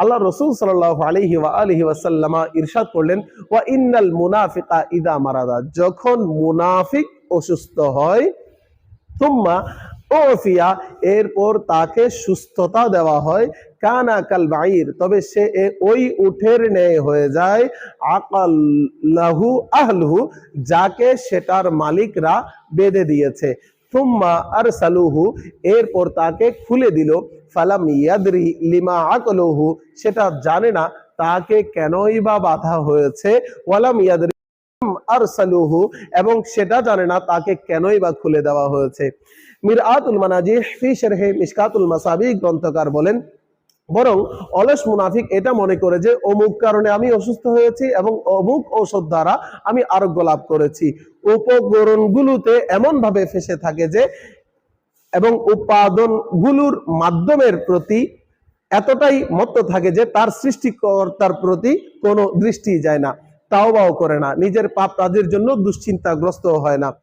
আল্লাহ রাসূল সাল্লাল্লাহু আলাইহি ওয়া আলিহি ওয়াসাল্লাম ইরশাদ করলেন, ওয়া ইন্নাল মুনাফিকা ইদা মারাদা, যখন মুনাফিক অসুস্থ হয়, তুম্মা ওফিয়া, এরপর তাকে সুস্থতা দেওয়া হয়, কানা কাল বাঈর, তবে সে ওই উটের ন্যায় হয়ে যায়, আকাল্লাহু আহলুহু, যাকে সেটার মালিকরা বেঁধে দিয়েছে, তুম্মা আরসালুহু, এরপর তাকে খুলে দিল, ফালাম ইয়াদরি লিমা আকলুহু, সেটা জানে না তাকে কেনই বা বাধা হয়েছে, ওয়ালাম ইয়াদরি আরসালুহু, এবং সেটা জানে না তাকে কেনই বা খুলে দেওয়া হয়েছে। মিরআতুল মানাজিহ ফি শারহি মিশকাতুল মাসাবিহ গ্রন্থকার বলেন, বরং অলস মুনাফিক এটা মনে করে যে অমুক কারণে আমি অসুস্থ হয়েছি এবং অমুক ঔষধ দ্বারা আমি আরোগ্য লাভ করেছি। উপকরণগুলোতে এমন ভাবে ফেসে থাকে যে, এবং উপাদানগুলোর মাধ্যমের প্রতি এতটাই মত্ত থাকে যে তার সৃষ্টিকর্তার প্রতি কোনো দৃষ্টি যায় না, তাওবাও করে না, নিজের পাপ কাজের জন্য দুশ্চিন্তাগ্রস্ত হয় না।